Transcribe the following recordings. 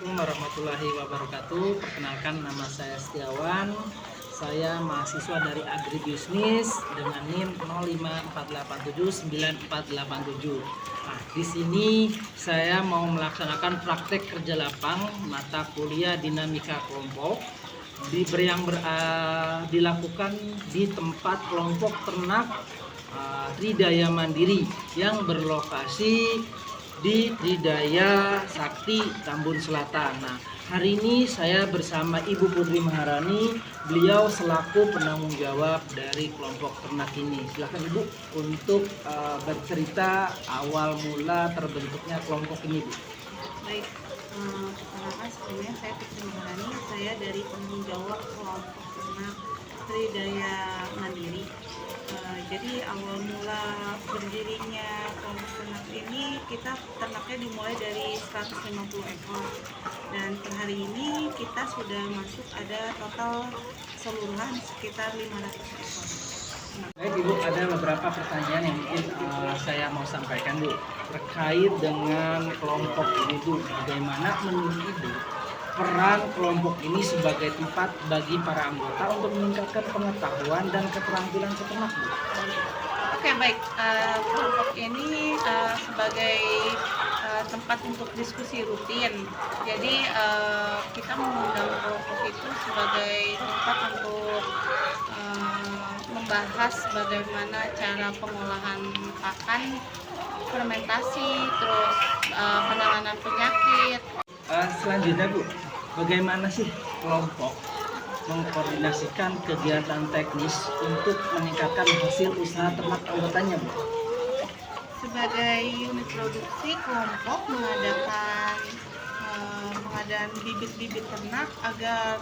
Assalamualaikum warahmatullahi wabarakatuh. Perkenalkan, nama saya Setiawan. Saya mahasiswa dari Agribisnis dengan NIM 054879487. Nah, di sini saya mau melaksanakan praktek kerja lapang mata kuliah dinamika kelompok dilakukan di tempat kelompok ternak Tridaya Mandiri yang berlokasi di Tridaya Sakti, Tambun Selatan. Nah, hari ini saya bersama Ibu Putri Maharani, beliau selaku penanggung jawab dari kelompok ternak ini. Silakan Ibu untuk bercerita awal mula terbentuknya kelompok ini, Bu. Baik, perkenalkan sebelumnya saya Putri Maharani, saya dari penanggung jawab kelompok ternak Tridaya Mandiri. Jadi awal mula berdirinya kelompok ternak ini, kita ternaknya dimulai dari 150 ekor, dan per hari ini kita sudah masuk ada total keseluruhan sekitar 500 ekor. Baik Ibu, ada beberapa pertanyaan yang mungkin saya mau sampaikan, Bu, terkait dengan kelompok ini, Bu. Bagaimana menurut Ibu peran kelompok ini sebagai tempat bagi para anggota untuk meningkatkan pengetahuan dan keterampilan peternak, Bu? Oke, baik. Kelompok ini sebagai tempat untuk diskusi rutin. Jadi kita mengundang kelompok itu sebagai tempat untuk membahas bagaimana cara pengolahan pakan, fermentasi, terus penanganan penyakit. Selanjutnya, Bu, bagaimana sih kelompok mengkoordinasikan kegiatan teknis untuk meningkatkan hasil usaha ternak anggotanya, Bu? Sebagai unit produksi, kelompok mengadakan pengadaan bibit-bibit ternak agar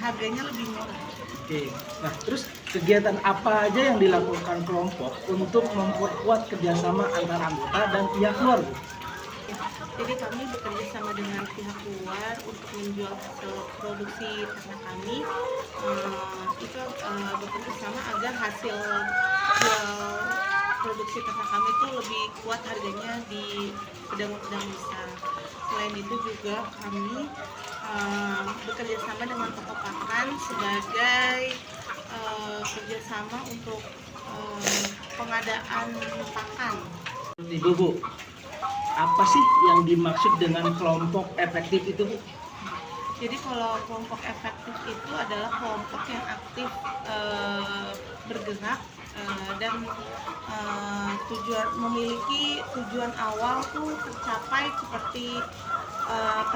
harganya lebih murah. Oke, nah terus kegiatan apa aja yang dilakukan kelompok untuk memperkuat kerjasama antara anggota dan pihak luar, Bu? Jadi kami bekerja sama dengan pihak luar untuk menjual hasil produksi ternak kami. Itu bekerja sama agar hasil jual produksi ternak kami itu lebih kuat harganya di pedagang-pedagang besar. Selain itu juga kami bekerja sama dengan toko pakan sebagai kerjasama untuk pengadaan pakan. Ibu, Bu, apa sih yang dimaksud dengan kelompok efektif itu, Bu? Jadi kalau kelompok efektif itu adalah kelompok yang aktif bergerak dan memiliki tujuan awal tuh tercapai seperti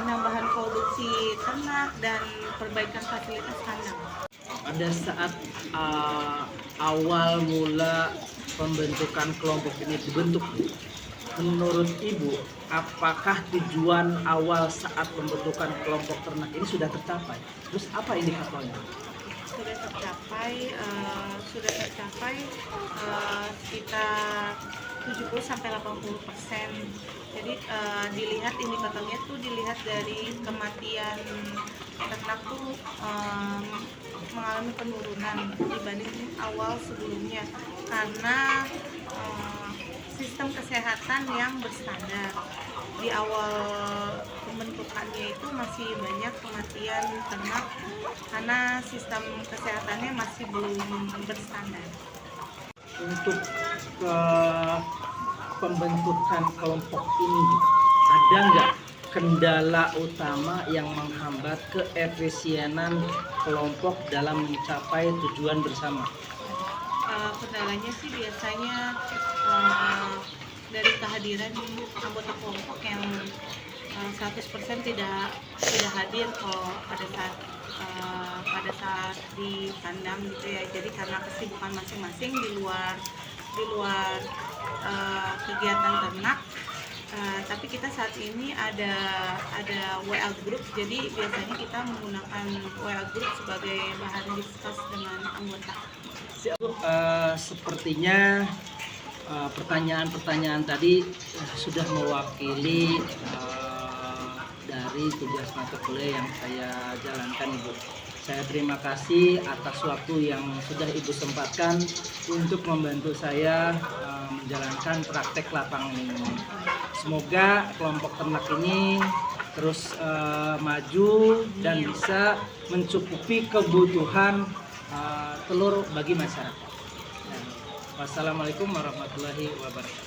penambahan produksi ternak dan perbaikan fasilitas kandang. Pada saat awal mula pembentukan kelompok ini dibentuk, menurut Ibu, apakah tujuan awal saat pembentukan kelompok ternak ini sudah tercapai? Terus apa indikatornya? Sudah tercapai sekitar 70-80%. Jadi dilihat indikatornya tuh dilihat dari kematian ternak tuh mengalami penurunan dibanding awal sebelumnya karena sistem kesehatan yang berstandar. Di awal pembentukannya itu masih banyak kematian ternak karena sistem kesehatannya masih belum berstandar. Untuk pembentukan kelompok ini, ada nggak kendala utama yang menghambat keefisienan kelompok dalam mencapai tujuan bersama? Kendalanya sih biasanya dari kehadiran anggota kelompok yang 100% tidak hadir kalau pada saat di kandang gitu ya. Jadi karena kesibukan masing-masing di luar kegiatan ternak. Tapi kita saat ini ada WA group, jadi biasanya kita menggunakan WA group sebagai bahan diskus dengan anggota. Sepertinya pertanyaan-pertanyaan tadi sudah mewakili dari tugas mata kuliah yang saya jalankan, Ibu. Saya terima kasih atas waktu yang sudah Ibu sempatkan untuk membantu saya menjalankan praktek lapangan ini. Semoga kelompok ternak ini terus maju dan bisa mencukupi kebutuhan telur bagi masyarakat. Wassalamualaikum warahmatullahi wabarakatuh.